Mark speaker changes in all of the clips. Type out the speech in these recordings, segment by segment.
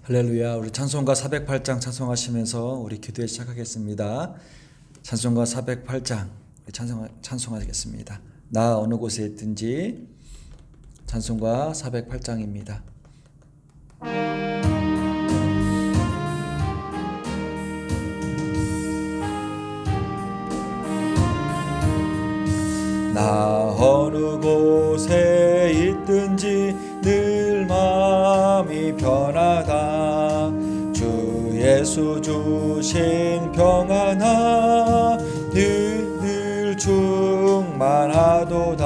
Speaker 1: 할렐루야. 우리 찬송가 408장 찬송하시면서 우리 기도에 시작하겠습니다. 찬송가 408장 찬송하겠습니다. 나 어느 곳에 있든지. 찬송가 408장입니다. 나 어느 곳에 있든지 늘 마음이 편하다. 주 예수 주신 평안아 늘 충만하도다.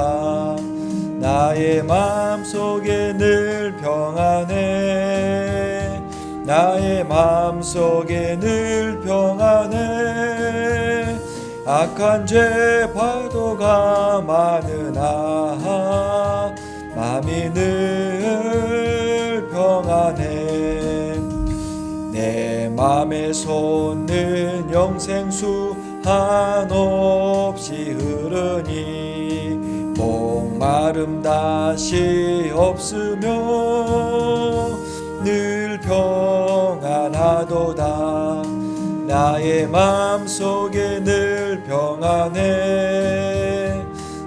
Speaker 1: 나의 마음속에 늘 평안해. 나의 마음속에 늘 평안해. 악한 죄 파도가 많으나 마음이 늘 평안해. 내 맘에 솟는 영생수 한없이 흐르니 목마름 다시 없으며 늘 평안하도다. 나의 마음속에 늘 평안해.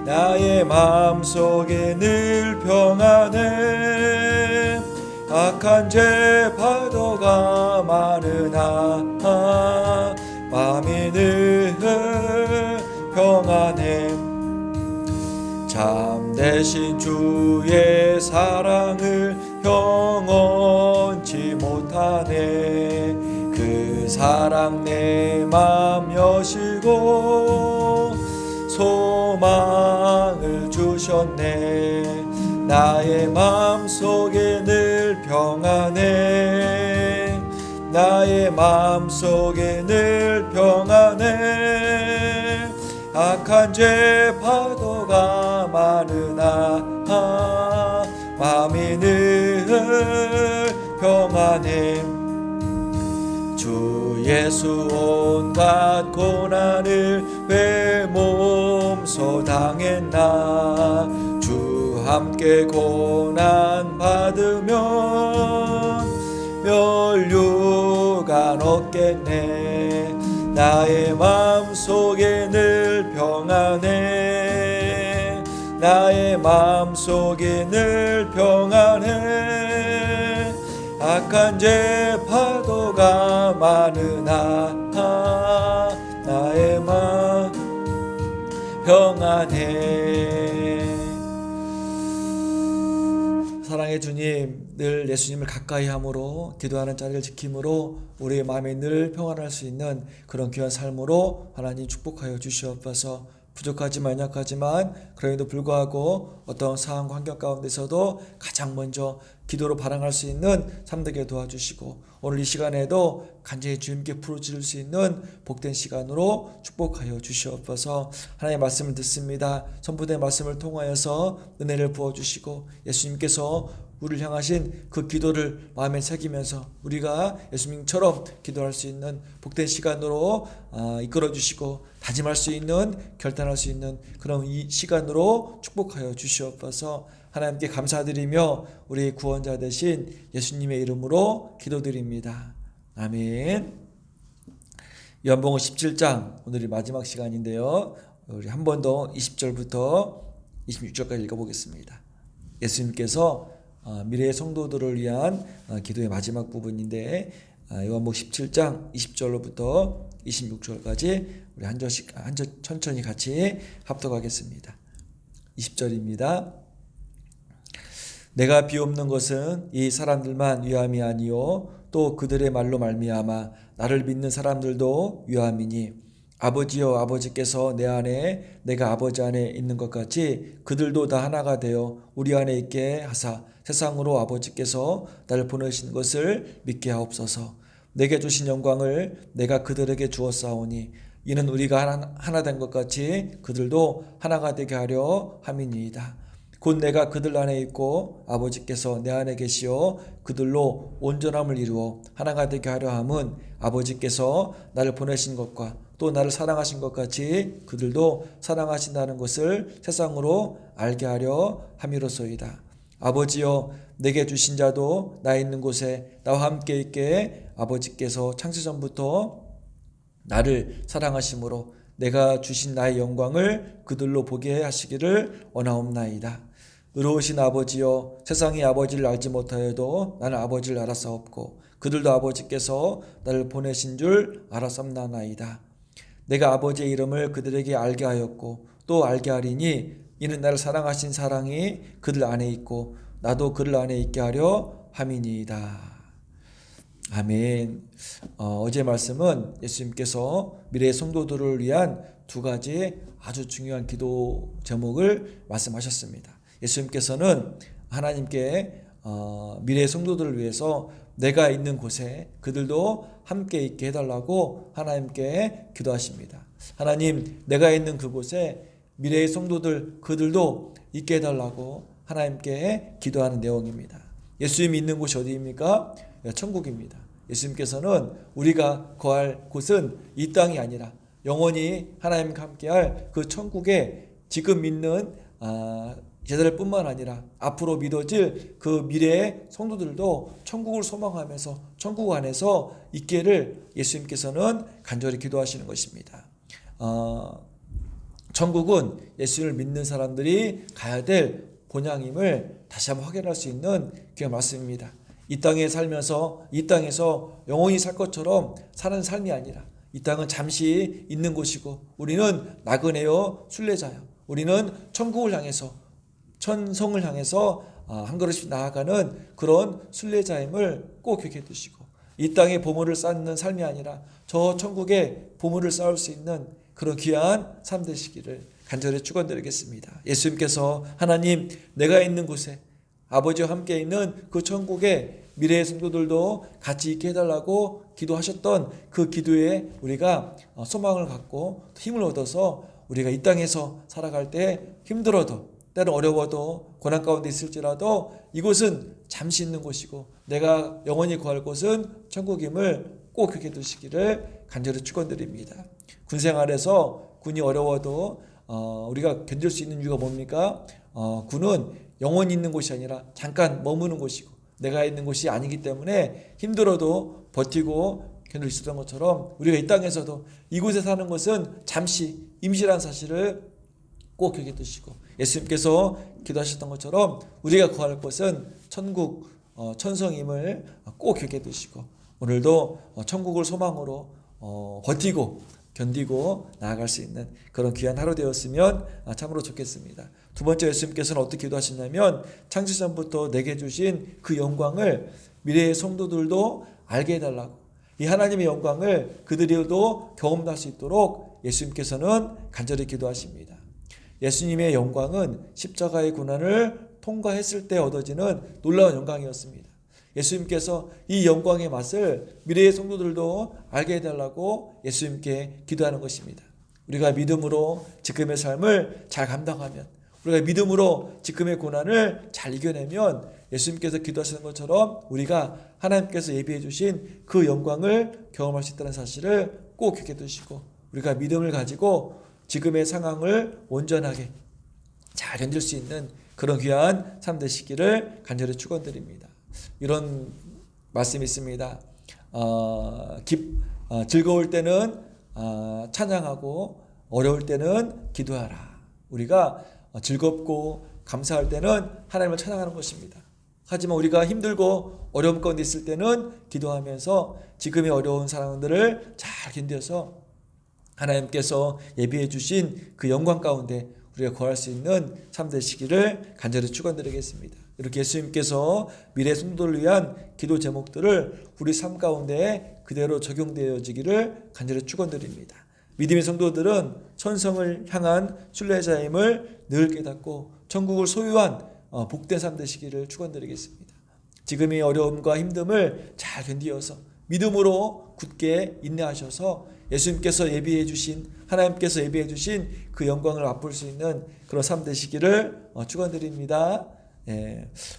Speaker 1: 나의 마음속에 늘 평안해. 악한 죄 파도가 많으나 마음이 늘 평안해. 참되신 주의 사랑을 영원치 못하네. 그 사랑 내 맘 여시고 소망을 주셨네. 나의 마음속에 늘 평안해. 나의 마음속에 늘 평안해. 악한 죄 파도가 많으나 마음이 늘 평안해. 주 예수 온갖 고난을 왜 몸소 당했나. 주 함께 고난 받으면 멸류관 없겠네. 나의 마음속에 늘 평안해. 나의 마음속에 늘 평안해. 악한 죄 파도가 많으나 나의 마음 평안해. 사랑의 주님, 늘 예수님을 가까이 함으로 기도하는 자리를 지킴으로 우리의 마음에 늘 평안할 수 있는 그런 귀한 삶으로 하나님 축복하여 주시옵소서. 부족하지만 연약하지만 그럼에도 불구하고 어떤 상황 환경 가운데서도 가장 먼저 기도로 반응할 수 있는 삶 되게 도와주시고 오늘 이 시간에도 간절히 주님께 부르짖을 수 있는 복된 시간으로 축복하여 주시옵소서. 하나님의 말씀을 듣습니다. 선포된 말씀을 통하여서 은혜를 부어주시고 예수님께서 우리를 향하신 그 기도를 마음에 새기면서 우리가 예수님처럼 기도할 수 있는 복된 시간으로 이끌어 주시고 다짐할 수 있는, 결단할 수 있는 그런 이 시간으로 축복하여 주시옵소서. 하나님께 감사드리며 우리 구원자 되신 예수님의 이름으로 기도드립니다. 아멘. 요한복음 17장 오늘이 마지막 시간인데요. 우리 한 번 더 20절부터 26절까지 읽어보겠습니다. 예수님께서 미래의 성도들을 위한 기도의 마지막 부분인데 요한복음 17장 20절로부터 26절까지 우리 한 절씩 천천히 같이 합독하겠습니다. 20절입니다. 내가 비옵는 것은 이 사람들만 위함이 아니요 또 그들의 말로 말미암아 나를 믿는 사람들도 위함이니 아버지여 아버지께서 내 안에 내가 아버지 안에 있는 것 같이 그들도 다 하나가 되어 우리 안에 있게 하사 세상으로 아버지께서 나를 보내신 것을 믿게 하옵소서. 내게 주신 영광을 내가 그들에게 주었사오니 이는 우리가 하나 된 것 같이 그들도 하나가 되게 하려 함이니이다. 곧 내가 그들 안에 있고 아버지께서 내 안에 계시어 그들로 온전함을 이루어 하나가 되게 하려 함은 아버지께서 나를 보내신 것과 또 나를 사랑하신 것 같이 그들도 사랑하신다는 것을 세상으로 알게 하려 함이로소이다. 아버지여 내게 주신 자도 나 있는 곳에 나와 함께 있게 아버지께서 창세전부터 나를 사랑하심으로 내가 주신 나의 영광을 그들로 보게 하시기를 원하옵나이다. 의로우신 아버지여 세상이 아버지를 알지 못하여도 나는 아버지를 알았사옵고 그들도 아버지께서 나를 보내신 줄 알았사옵나이다. 내가 아버지의 이름을 그들에게 알게 하였고 또 알게 하리니 이는 나를 사랑하신 사랑이 그들 안에 있고 나도 그들 안에 있게 하려 함이니이다. 아멘. 어제 말씀은 예수님께서 미래의 성도들을 위한 두 가지 아주 중요한 기도 제목을 말씀하셨습니다. 예수님께서는 하나님께 미래의 성도들을 위해서 내가 있는 곳에 그들도 함께 있게 해달라고 하나님께 기도하십니다. 하나님, 내가 있는 그곳에 미래의 성도들 그들도 있게 해달라고 하나님께 기도하는 내용입니다. 예수님이 있는 곳이 어디입니까? 천국입니다. 예수님께서는 우리가 거할 곳은 이 땅이 아니라 영원히 하나님과 함께할 그 천국에 지금 믿는 제자들뿐만 아니라 앞으로 믿어질 그 미래의 성도들도 천국을 소망하면서 천국 안에서 있기를 예수님께서는 간절히 기도하시는 것입니다. 천국은 예수를 믿는 사람들이 가야 될 본향임을 다시 한번 확인할 수 있는 그런 말씀입니다. 이 땅에 살면서 이 땅에서 영원히 살 것처럼 사는 삶이 아니라 이 땅은 잠시 있는 곳이고 우리는 나그네요 순례자요. 우리는 천국을 향해서 천성을 향해서 한 걸음씩 나아가는 그런 순례자임을 꼭 기억해 두시고 이 땅에 보물을 쌓는 삶이 아니라 저 천국에 보물을 쌓을 수 있는 그런 귀한 삶 되시기를 간절히 축원드리겠습니다. 예수님께서 하나님 내가 있는 곳에 아버지와 함께 있는 그 천국에 미래의 성도들도 같이 있게 해달라고 기도하셨던 그 기도에 우리가 소망을 갖고 힘을 얻어서 우리가 이 땅에서 살아갈 때 힘들어도 때로 어려워도 고난 가운데 있을지라도 이곳은 잠시 있는 곳이고 내가 영원히 거할 곳은 천국임을 꼭 기억해 두시기를 간절히 축원드립니다. 군생활에서 군이 어려워도 우리가 견딜 수 있는 이유가 뭡니까? 군은 영원히 있는 곳이 아니라 잠깐 머무는 곳이고 내가 있는 곳이 아니기 때문에 힘들어도 버티고 견딜 수 있었던 것처럼 우리가 이 땅에서도 이곳에 사는 것은 잠시 임시란 사실을 꼭 기억해 두시고 예수님께서 기도하셨던 것처럼 우리가 거할 곳은 천국 천성임을 꼭 기억해 두시고 오늘도 천국을 소망으로 버티고 견디고 나아갈 수 있는 그런 귀한 하루 되었으면 참으로 좋겠습니다. 두 번째 예수님께서는 어떻게 기도하시냐면 창세전부터 내게 주신 그 영광을 미래의 성도들도 알게 해달라고 이 하나님의 영광을 그들도 경험할 수 있도록 예수님께서는 간절히 기도하십니다. 예수님의 영광은 십자가의 고난을 통과했을 때 얻어지는 놀라운 영광이었습니다. 예수님께서 이 영광의 맛을 미래의 성도들도 알게 해달라고 예수님께 기도하는 것입니다. 우리가 믿음으로 지금의 삶을 잘 감당하면 우리가 믿음으로 지금의 고난을 잘 이겨내면 예수님께서 기도하시는 것처럼 우리가 하나님께서 예비해 주신 그 영광을 경험할 수 있다는 사실을 꼭 기억해 두시고 우리가 믿음을 가지고 지금의 상황을 온전하게 잘 견딜 수 있는 그런 귀한 삶 되시기를 간절히 축원드립니다. 이런 말씀이 있습니다. 즐거울 때는 찬양하고 어려울 때는 기도하라. 우리가 즐겁고 감사할 때는 하나님을 찬양하는 것입니다. 하지만 우리가 힘들고 어려움 가운데 있을 때는 기도하면서 지금의 어려운 상황들을 잘 견뎌서 하나님께서 예비해 주신 그 영광 가운데 우리가 거할 수 있는 삶 되시기를 간절히 축원드리겠습니다. 이렇게 예수님께서 미래 성도를 위한 기도 제목들을 우리 삶 가운데 그대로 적용되어지기를 간절히 축원드립니다. 믿음의 성도들은 천성을 향한 순례자임을 늘 깨닫고 천국을 소유한 복된 삶 되시기를 축원드리겠습니다. 지금의 어려움과 힘듦을 잘 견디어서 믿음으로 굳게 인내하셔서 예수님께서 예비해 주신 하나님께서 예비해 주신 그 영광을 맛볼 수 있는 그런 삶 되시기를 축원드립니다.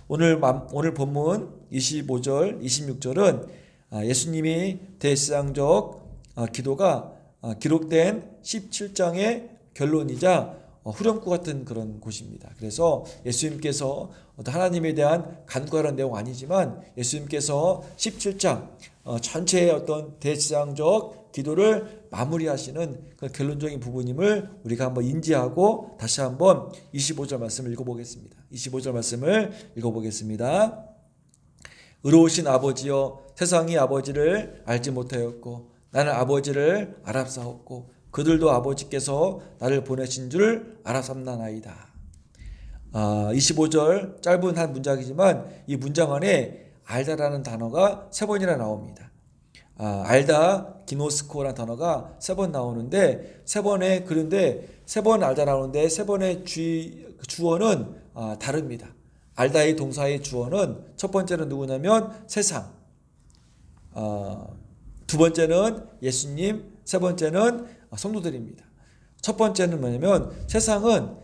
Speaker 1: 오늘 본문 25절 26절은 예수님이 대시상적 기도가 기록된 17장의 결론이자 후렴구 같은 그런 곳입니다. 그래서 예수님께서 어떤 하나님에 대한 간구하는 내용 아니지만 예수님께서 17장 전체의 어떤 대지상적 기도를 마무리하시는 그 결론적인 부분임을 우리가 한번 인지하고 다시 한번 25절 말씀을 읽어보겠습니다. 25절 말씀을 읽어보겠습니다. 의로우신 아버지여, 세상이 아버지를 알지 못하였고 나는 아버지를 알았사옵고 그들도 아버지께서 나를 보내신 줄 알았삼나이다. 25절 짧은 한 문장이지만 이 문장 안에 알다라는 단어가 3번이나 나옵니다. 알다, 기노스코라는 단어가 3번 나오는데 그런데 3번 알다 나오는데 3번의 주어는 다릅니다. 알다의 동사의 주어는 첫 번째는 누구냐면 세상, 두 번째는 예수님, 세 번째는 성도들입니다. 첫 번째는 뭐냐면 세상은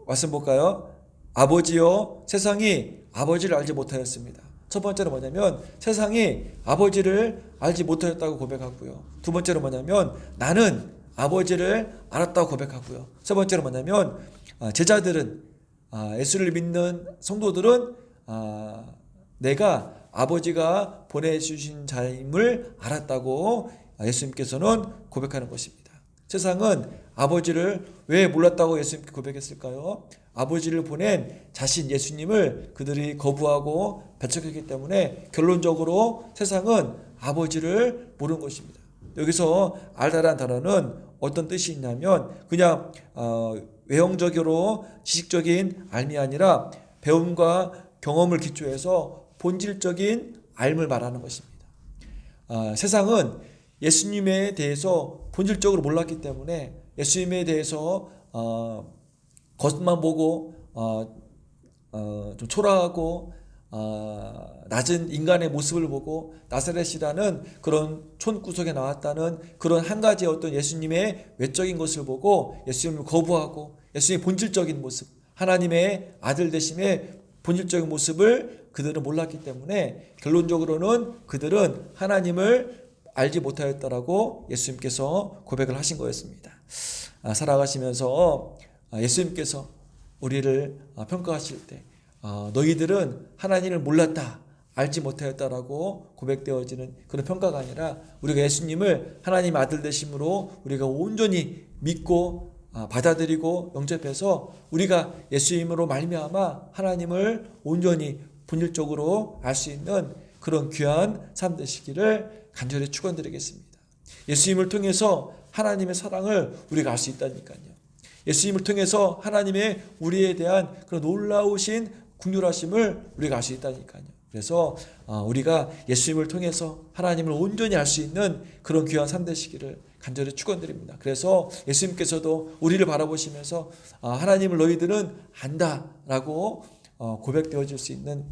Speaker 1: 말씀 볼까요? 아버지요, 세상이 아버지를 알지 못하였습니다. 첫 번째는 뭐냐면 세상이 아버지를 알지 못하였다고 고백하고요. 두 번째는 뭐냐면 나는 아버지를 알았다고 고백하고요. 세 번째는 뭐냐면 제자들은 예수를 믿는 성도들은 내가 아버지가 보내주신 자임을 알았다고 예수님께서는 고백하는 것입니다. 세상은 아버지를 왜 몰랐다고 예수님께 고백했을까요? 아버지를 보낸 자신 예수님을 그들이 거부하고 배척했기 때문에 결론적으로 세상은 아버지를 모르는 것입니다. 여기서 알다라는 단어는 어떤 뜻이 있냐면 그냥 외형적으로 지식적인 알미 아니라 배움과 경험을 기초해서 본질적인 알을 말하는 것입니다. 세상은 예수님에 대해서 본질적으로 몰랐기 때문에 예수님에 대해서 겉만 보고 좀 초라하고 낮은 인간의 모습을 보고 나사렛이라는 그런 촌구석에 나왔다는 그런 한 가지의 어떤 예수님의 외적인 것을 보고 예수님을 거부하고 예수님의 본질적인 모습, 하나님의 아들 되심의 본질적인 모습을 그들은 몰랐기 때문에 결론적으로는 그들은 하나님을 알지 못하였다라고 예수님께서 고백을 하신 거였습니다. 살아가시면서 예수님께서 우리를 평가하실 때 너희들은 하나님을 몰랐다, 알지 못하였다라고 고백되어지는 그런 평가가 아니라 우리가 예수님을 하나님의 아들 되심으로 우리가 온전히 믿고 받아들이고 영접해서 우리가 예수님으로 말미암아 하나님을 온전히 본질적으로 알 수 있는 그런 귀한 삶 되시기를 간절히 축원드리겠습니다. 예수님을 통해서 하나님의 사랑을 우리가 알 수 있다니까요. 예수님을 통해서 하나님의 우리에 대한 그런 놀라우신 긍휼하심을 우리가 알 수 있다니까요. 그래서 우리가 예수님을 통해서 하나님을 온전히 알 수 있는 그런 귀한 삶 되시기를 간절히 축원드립니다. 그래서 예수님께서도 우리를 바라보시면서 하나님을 너희들은 안다라고 고백되어질 수 있는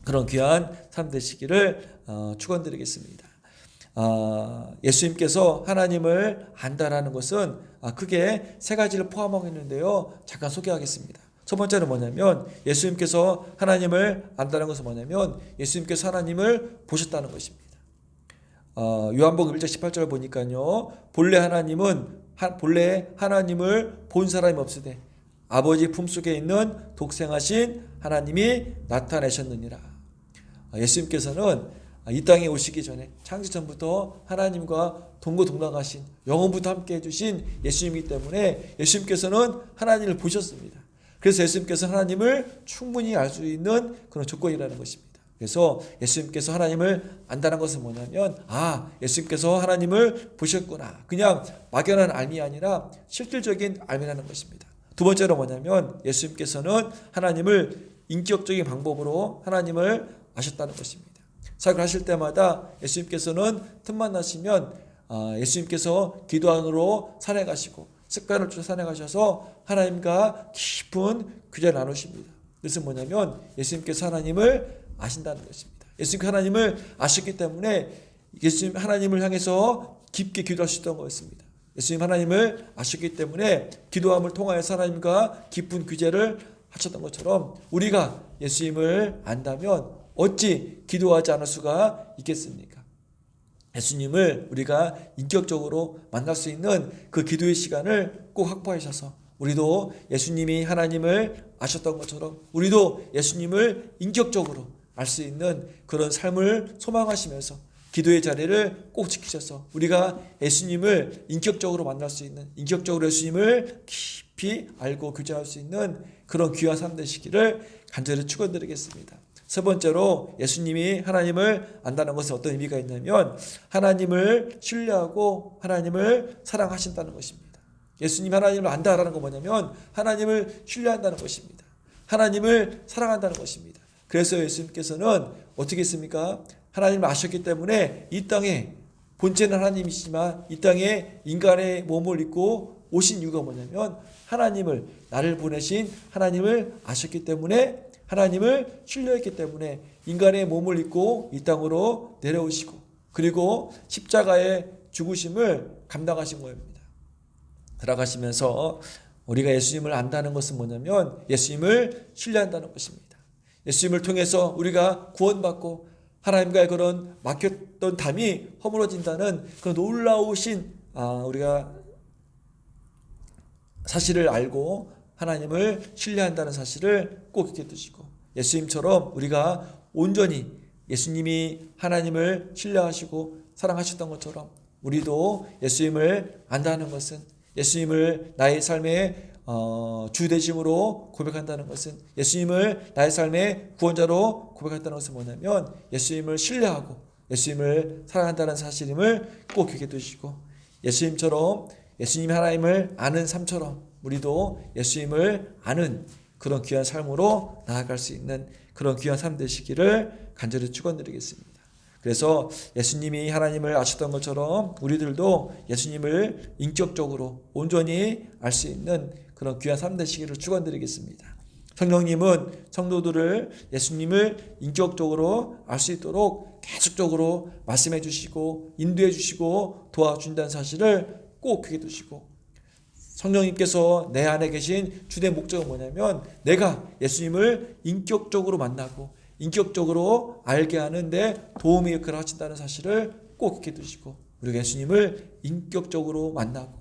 Speaker 1: 그런 귀한 삶 되시기를 축원드리겠습니다. 예수님께서 하나님을 안다라는 것은 크게 세 가지를 포함하고 있는데요. 잠깐 소개하겠습니다. 첫 번째는 뭐냐면 예수님께서 하나님을 안다는 것은 뭐냐면 예수님께서 하나님을 보셨다는 것입니다. 요한복음 1장 18절 보니까요. 본래 하나님을 본 사람이 없으되 아버지 품속에 있는 독생하신 하나님이 나타내셨느니라. 예수님께서는 이 땅에 오시기 전에 창세 전부터 하나님과 동거동락하신 영원부터 함께 해주신 예수님이기 때문에 예수님께서는 하나님을 보셨습니다. 그래서 예수님께서 하나님을 충분히 알 수 있는 그런 조건이라는 것입니다. 그래서 예수님께서 하나님을 안다는 것은 뭐냐면 예수님께서 하나님을 보셨구나. 그냥 막연한 알미 아니라 실질적인 알미라는 것입니다. 두 번째로 뭐냐면 예수님께서는 하나님을 인격적인 방법으로 하나님을 아셨다는 것입니다. 사역을 하실 때마다 예수님께서는 틈만 나시면 예수님께서 기도원으로 산에 가시고 습관을 쫓아 산에 가셔서 하나님과 깊은 교제를 나누십니다. 그래서 뭐냐면 예수님께서 하나님을 아신다는 것입니다. 예수님께서 하나님을 아셨기 때문에 예수님 하나님을 향해서 깊게 기도하셨던 것입니다. 예수님 하나님을 아셨기 때문에 기도함을 통하여서 하나님과 깊은 교제를 하셨던 것처럼 우리가 예수님을 안다면 어찌 기도하지 않을 수가 있겠습니까? 예수님을 우리가 인격적으로 만날 수 있는 그 기도의 시간을 꼭 확보하셔서 우리도 예수님이 하나님을 아셨던 것처럼 우리도 예수님을 인격적으로 알 수 있는 그런 삶을 소망하시면서 기도의 자리를 꼭 지키셔서 우리가 예수님을 인격적으로 만날 수 있는, 인격적으로 예수님을 깊이 알고 교제할 수 있는 그런 귀한 삶 되시기를 간절히 축원드리겠습니다. 세 번째로 예수님이 하나님을 안다는 것은 어떤 의미가 있냐면 하나님을 신뢰하고 하나님을 사랑하신다는 것입니다. 예수님이 하나님을 안다라는 건 뭐냐면 하나님을 신뢰한다는 것입니다. 하나님을 사랑한다는 것입니다. 그래서 예수님께서는 어떻게 했습니까? 하나님을 아셨기 때문에 이 땅에 본체는 하나님이시지만 이 땅에 인간의 몸을 입고 오신 이유가 뭐냐면 하나님을, 나를 보내신 하나님을 아셨기 때문에, 하나님을 신뢰했기 때문에 인간의 몸을 입고 이 땅으로 내려오시고 그리고 십자가의 죽으심을 감당하신 겁니다. 들어가시면서 우리가 예수님을 안다는 것은 뭐냐면 예수님을 신뢰한다는 것입니다. 예수님을 통해서 우리가 구원받고 하나님과의 그런 막혔던 담이 허물어진다는 그런 놀라우신 우리가 사실을 알고 하나님을 신뢰한다는 사실을 꼭 기억해 두시고 예수님처럼 우리가 온전히 예수님이 하나님을 신뢰하시고 사랑하셨던 것처럼 우리도 예수님을 안다는 것은 예수님을 나의 삶의 주 되심으로 고백한다는 것은 예수님을 나의 삶의 구원자로 고백한다는 것은 뭐냐면 예수님을 신뢰하고 예수님을 사랑한다는 사실임을 꼭 기억해 두시고 예수님처럼 예수님이 하나님을 아는 삶처럼 우리도 예수님을 아는 그런 귀한 삶으로 나아갈 수 있는 그런 귀한 삶 되시기를 간절히 축원드리겠습니다. 그래서 예수님이 하나님을 아셨던 것처럼 우리들도 예수님을 인격적으로 온전히 알 수 있는 그런 귀한 삶 되시기를 축원드리겠습니다. 성령님은 성도들을 예수님을 인격적으로 알 수 있도록 계속적으로 말씀해 주시고 인도해 주시고 도와준다는 사실을 꼭 기억해 두시고 성령님께서 내 안에 계신 주된 목적은 뭐냐면 내가 예수님을 인격적으로 만나고 인격적으로 알게 하는데 도움이 역할을 하신다는 사실을 꼭 기억해 두시고 우리가 예수님을 인격적으로 만나고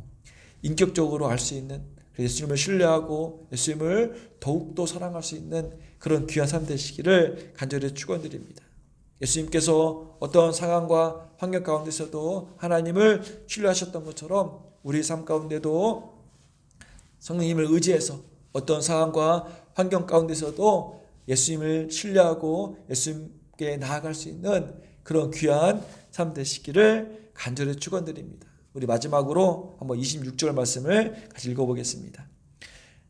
Speaker 1: 인격적으로 알 수 있는 예수님을 신뢰하고 예수님을 더욱더 사랑할 수 있는 그런 귀한 삶 되시기를 간절히 축원드립니다. 예수님께서 어떤 상황과 환경 가운데서도 하나님을 신뢰하셨던 것처럼 우리 삶 가운데도 성령님을 의지해서 어떤 상황과 환경 가운데서도 예수님을 신뢰하고 예수님께 나아갈 수 있는 그런 귀한 삶 되시기를 간절히 축원드립니다. 우리 마지막으로 한번 26절 말씀을 같이 읽어보겠습니다.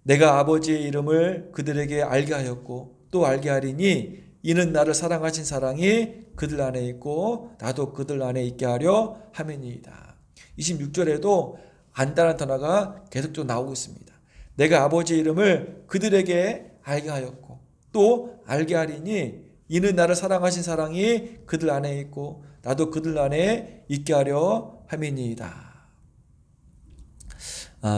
Speaker 1: 내가 아버지의 이름을 그들에게 알게 하였고 또 알게 하리니 이는 나를 사랑하신 사랑이 그들 안에 있고 나도 그들 안에 있게 하려 함이니이다. 26절에도 안다는 단어가 계속적으로 나오고 있습니다. 내가 아버지의 이름을 그들에게 알게 하였고 또 알게 하리니 이는 나를 사랑하신 사랑이 그들 안에 있고 나도 그들 안에 있게 하려 함이니이다.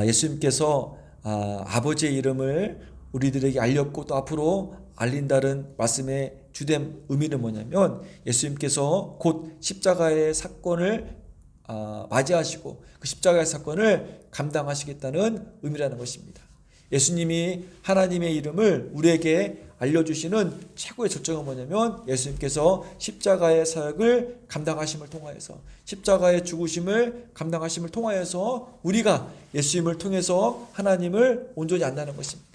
Speaker 1: 예수님께서 아버지의 이름을 우리들에게 알렸고 또 앞으로 알린다는 말씀의 주된 의미는 뭐냐면 예수님께서 곧 십자가의 사건을 맞이하시고 그 십자가의 사건을 감당하시겠다는 의미라는 것입니다. 예수님이 하나님의 이름을 우리에게 알려주시는 최고의 절정은 뭐냐면 예수님께서 십자가의 사역을 감당하심을 통하여서 십자가의 죽으심을 감당하심을 통하여서 우리가 예수님을 통해서 하나님을 온전히 안다는 것입니다.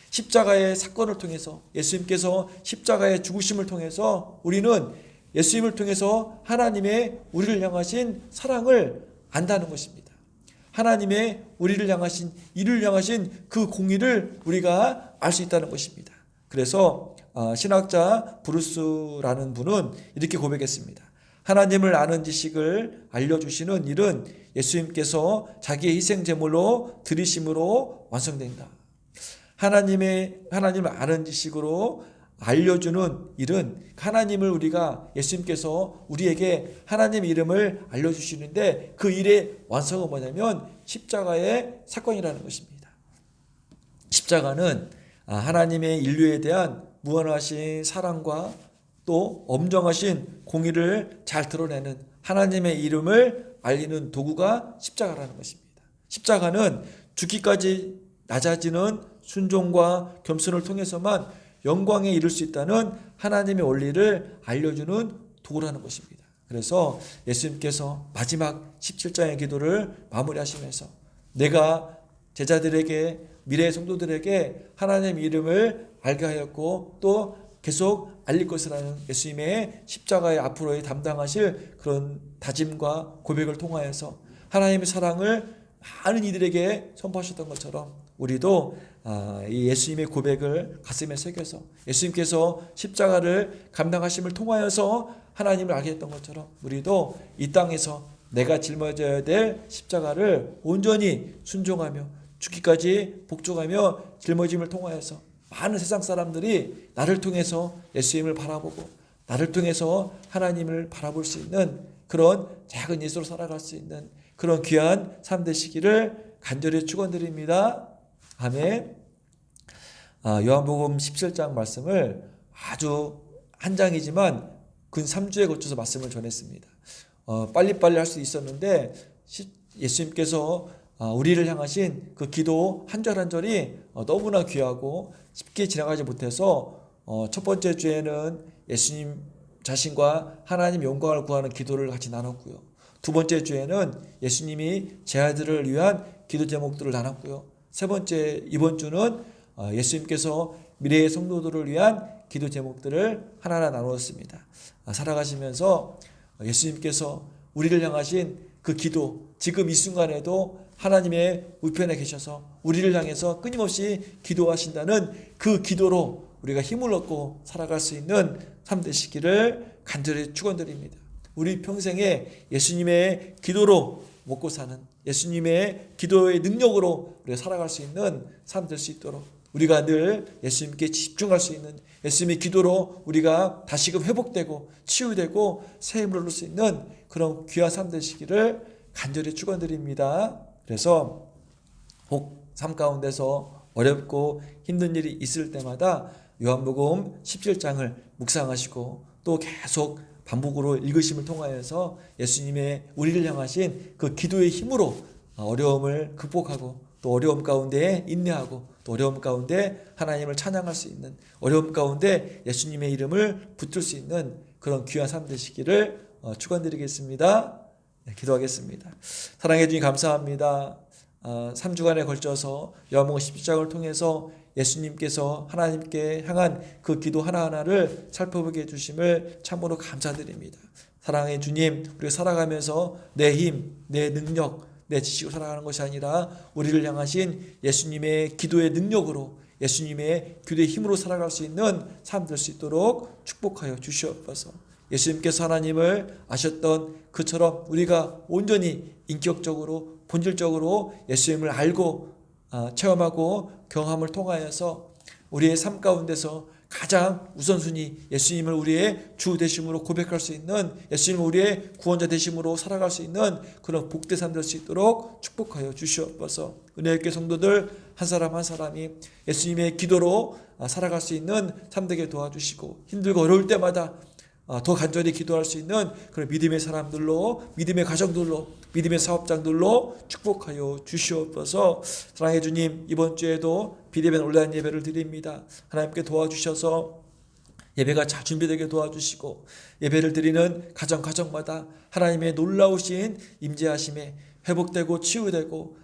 Speaker 1: 십자가의 사건을 통해서 예수님께서 십자가의 죽으심을 통해서 우리는 예수님을 통해서 하나님의 우리를 향하신 사랑을 안다는 것입니다. 하나님의 우리를 향하신 이를 향하신 그 공의를 우리가 알 수 있다는 것입니다. 그래서 신학자 브루스라는 분은 이렇게 고백했습니다. 하나님을 아는 지식을 알려주시는 일은 예수님께서 자기의 희생 제물로 드리심으로 완성된다. 하나님을 아는 지식으로 알려주는 일은 하나님을 우리가 예수님께서 우리에게 하나님의 이름을 알려주시는데 그 일의 완성은 뭐냐면 십자가의 사건이라는 것입니다. 십자가는 하나님의 인류에 대한 무한하신 사랑과 또 엄정하신 공의를 잘 드러내는 하나님의 이름을 알리는 도구가 십자가라는 것입니다. 십자가는 죽기까지 낮아지는 순종과 겸손을 통해서만 영광에 이를 수 있다는 하나님의 원리를 알려주는 도구라는 것입니다. 그래서 예수님께서 마지막 17장의 기도를 마무리하시면서 내가 제자들에게 미래의 성도들에게 하나님의 이름을 알게 하였고 또 계속 알릴 것이라는 예수님의 십자가의 앞으로의 담당하실 그런 다짐과 고백을 통하여서 하나님의 사랑을 많은 이들에게 선포하셨던 것처럼 우리도 이 예수님의 고백을 가슴에 새겨서 예수님께서 십자가를 감당하심을 통하여서 하나님을 알게 했던 것처럼 우리도 이 땅에서 내가 짊어져야 될 십자가를 온전히 순종하며 죽기까지 복종하며 짊어짐을 통하여서 많은 세상 사람들이 나를 통해서 예수님을 바라보고 나를 통해서 하나님을 바라볼 수 있는 그런 작은 예수로 살아갈 수 있는 그런 귀한 삶 되시기를 간절히 축원드립니다. 아멘. 요한복음 17장 말씀을 아주 한 장이지만 근 3주에 걸쳐서 말씀을 전했습니다. 빨리빨리 할 수 있었는데 예수님께서 우리를 향하신 그 기도 한 절 한 절이 너무나 귀하고 쉽게 지나가지 못해서 첫 번째 주에는 예수님 자신과 하나님 영광을 구하는 기도를 같이 나눴고요. 두 번째 주에는 예수님이 제 아들을 위한 기도 제목들을 나눴고요. 세 번째 이번 주는 예수님께서 미래의 성도들을 위한 기도 제목들을 하나하나 나누었습니다. 살아가시면서 예수님께서 우리를 향하신 그 기도 지금 이 순간에도 하나님의 우편에 계셔서 우리를 향해서 끊임없이 기도하신다는 그 기도로 우리가 힘을 얻고 살아갈 수 있는 삶 되시기를 간절히 축원드립니다. 우리 평생에 예수님의 기도로 먹고 사는 예수님의 기도의 능력으로 우리가 살아갈 수 있는 삶 될 수 있도록 우리가 늘 예수님께 집중할 수 있는 예수님의 기도로 우리가 다시금 회복되고 치유되고 새 힘을 얻을 수 있는 그런 귀한 삶 되시기를 간절히 축원드립니다. 그래서 혹 삶 가운데서 어렵고 힘든 일이 있을 때마다 요한복음 17장을 묵상하시고 또 계속 반복으로 읽으심을 통하여서 예수님의 우리를 향하신 그 기도의 힘으로 어려움을 극복하고 또 어려움 가운데 인내하고 또 어려움 가운데 하나님을 찬양할 수 있는 어려움 가운데 예수님의 이름을 붙들 수 있는 그런 귀한 삶 되시기를 축원드리겠습니다. 네, 기도하겠습니다. 사랑해 주님 감사합니다. 3주간에 걸쳐서 요한복음 17장을 통해서 예수님께서 하나님께 향한 그 기도 하나하나를 살펴보게 해주심을 참으로 감사드립니다. 사랑해 주님, 우리가 살아가면서 내 힘, 내 능력, 내 지식으로 살아가는 것이 아니라 우리를 향하신 예수님의 기도의 능력으로 예수님의 기도의 힘으로 살아갈 수 있는 삶 될 수 있도록 축복하여 주시옵소서. 예수님께서 하나님을 아셨던 그처럼 우리가 온전히 인격적으로 본질적으로 예수님을 알고 체험하고 경험을 통하여서 우리의 삶 가운데서 가장 우선순위 예수님을 우리의 주 되심으로 고백할 수 있는 예수님을 우리의 구원자 되심으로 살아갈 수 있는 그런 복된 삶 될 수 있도록 축복하여 주시옵소서. 은혜있게 성도들 한 사람 한 사람이 예수님의 기도로 살아갈 수 있는 삶 되게 도와주시고 힘들고 어려울 때마다 더 간절히 기도할 수 있는 그런 믿음의 사람들로 믿음의 가정들로 믿음의 사업장들로 축복하여 주시옵소서. 사랑해 주님, 이번 주에도 비대면 온라인 예배를 드립니다. 하나님께 도와주셔서 예배가 잘 준비되게 도와주시고 예배를 드리는 가정마다 하나님의 놀라우신 임재하심에 회복되고 치유되고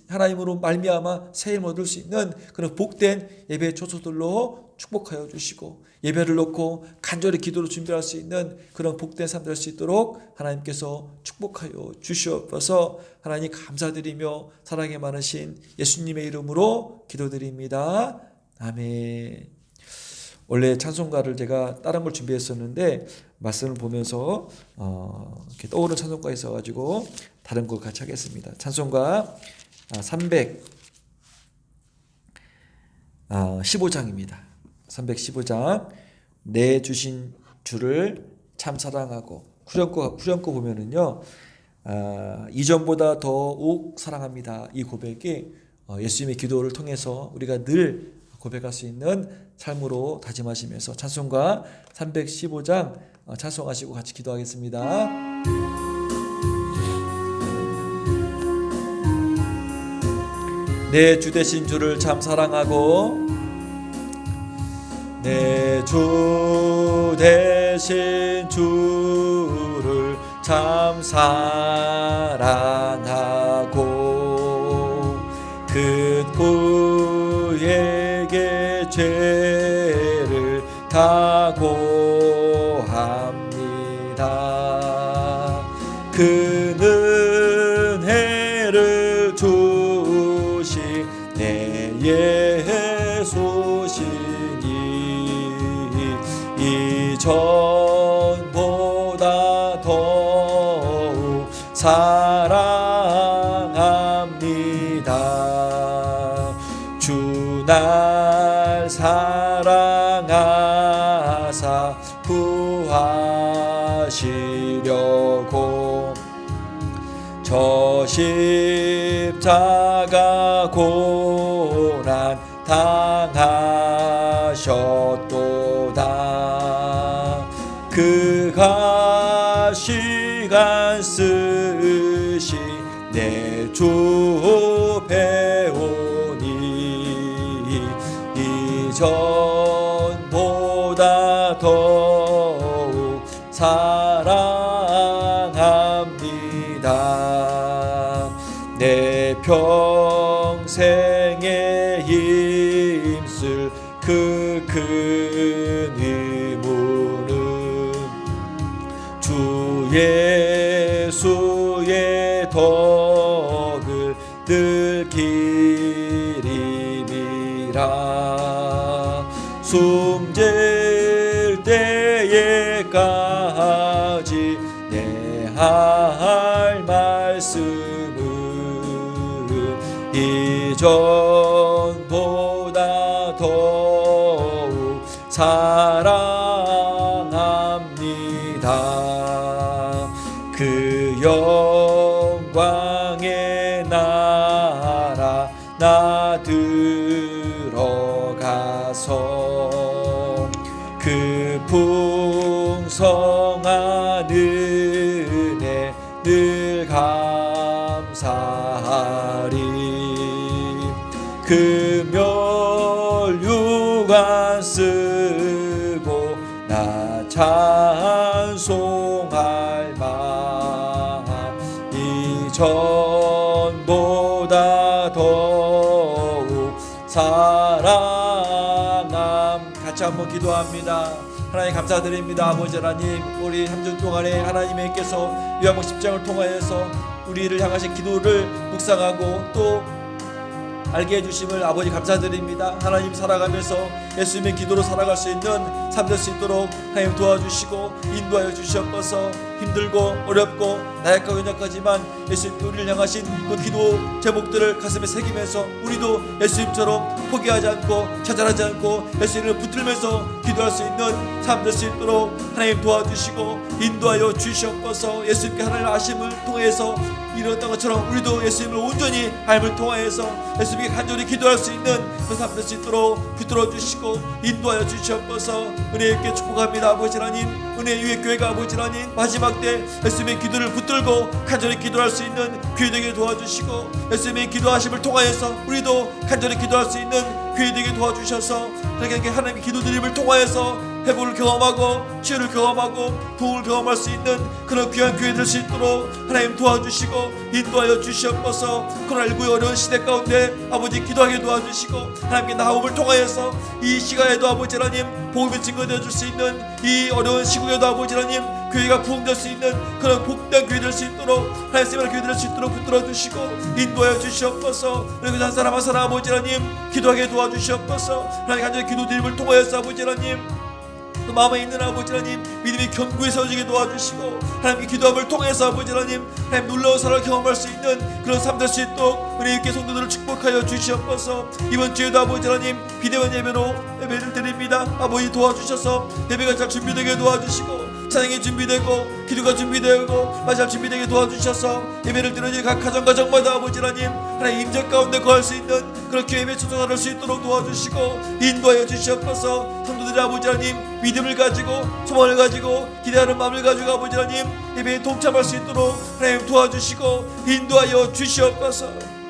Speaker 1: 하나님으로 말미암아 새 힘을 얻을 수 있는 그런 복된 예배 초소들로 축복하여 주시고 예배를 놓고 간절히 기도로 준비할 수 있는 그런 복된 삶 될 수 있도록 하나님께서 축복하여 주시옵소서. 하나님 감사드리며 사랑이 많으신 예수님의 이름으로 기도드립니다. 아멘. 원래 찬송가를 제가 다른 걸 준비했었는데 말씀을 보면서 이렇게 떠오르는 찬송가 있어가지고 다른 걸 같이 하겠습니다. 찬송가 315장입니다. 315장 내 주신 주를 참 사랑하고 후렴구 보면은요 이전보다 더욱 사랑합니다. 이 고백이 예수님의 기도를 통해서 우리가 늘 고백할 수 있는 삶으로 다짐하시면서 찬송가 315장 찬송하시고 같이 기도하겠습니다. 내 주 되신 주를 참 사랑하고 내 주 되신 주를 참 사랑하고 그 그에게 죄를 다 고합니다. 그 은혜를 주신 내 예수시니 이전보다 더욱 사랑합니다. 주 날 사랑하사 구하시려고 저 십자가 고난 당하셨도다. 그가 시간 쓰시 내 주 배우니 이전보다 더욱 사랑합니다. 내 평생에 힘쓸 그 큰 의무는 주 예수의 덕을 늘 기림이라. 숨질 때에까지 내 할 말씀은 이전보다 더욱 사랑합니다. 그 영광의 나라 나 들어가서 그 풍성한 은혜 늘 감사하리. 그 멸류관 쓰고 나 찬송할 만한 이전보다 더욱 사랑함. 같이 한번 기도합니다. 하나님 감사드립니다. 아버지 하나님, 우리 3주 동안에 하나님께서 요한복 10장을 통하여서 우리를 향하신 기도를 묵상하고 또 알게 해주심을 아버지 감사드립니다. 하나님 살아가면서 예수님의 기도로 살아갈 수 있는 삶 될 수 있도록 하나님 도와주시고 인도하여 주시옵소서. 힘들고 어렵고 나약하고 연약하지만 예수님 우리를 향하신 그 기도 제목들을 가슴에 새기면서 우리도 예수님처럼 포기하지 않고 좌절하지 않고 예수님을 붙들면서 기도할 수 있는 삶 될 수 있도록 하나님 도와주시고 인도하여 주시옵소서. 예수님께 하나님의 아심을 통해서 이뤘던 것처럼 우리도 예수님을 온전히 알을 통하여서 예수님께 간절히 기도할 수 있는 그 삶 될 수 있도록 붙들어 주시고 인도하여 주시옵소서. 은혜 있게 축복합니다. 아버지 하나님, 은혜 위의 교회가 아버지 하나님 마지막 때 예수님의 기도를 붙들고 간절히 기도할 수 있는 교회 되게 도와주시고 예수님의 기도하심을 통하여서 우리도 간절히 기도할 수 있는 교회 되게 도와주셔서 그렇게 하나님의 기도드림을 통하여서 회복을 경험하고 치유를 경험하고 부흥을 경험할 수 있는 그런 귀한 교회 될 수 있도록 하나님 도와주시고 인도하여 주시옵소서. 코로나19의 어려운 시대 가운데 아버지 기도하게 도와주시고 하나님께 나옴을 통하여서 이 시간에도 아버지 하나님 복음의 증거되어 줄 수 있는 이 어려운 시국에도 아버지 하나님 교회가 부흥될 수 있는 그런 복된 교회 될 수 있도록 하나님의 교회 될 수 있도록 붙들어 주시고 인도하여 주시옵소서. 그리고 한 사람 한 사람 아버지 하나님 기도하게 도와주시옵소서. 하나님 간절히 기도드림을 통하여서 아버지 하나님 그 마음에 있는 아버지 하나님 믿음이 견고히 서지게 도와주시고 하나님께 기도함을 통해서 아버지 하나님 하나님 놀라운 사랑을 경험할 수 있는 그런 삶 될 수 있도록 은혜 있게 성도들을 축복하여 주시옵소서. 이번 주에도 아버지 하나님 비대면 예배로 예배를 드립니다. 아버지 도와주셔서 예배가 잘 준비되게 도와주시고 찬양이 준비되고 기도가 준비되고 마지막 준비되게 도와주셔서 예배를 드리는 각 가정마다 아버지 하나님 하나님 임재 가운데 거할 수 있는 그렇게 예배 초청할 수 있도록 도와주시고 인도하여 주시옵소서. 성도들의 아버지 하나님 믿음을 가지고 소망을 가지고 기대하는 마음을 가지고 아버지 하나님 예배에 동참할 수 있도록 하나님 도와주시고 인도하여 주시옵소서.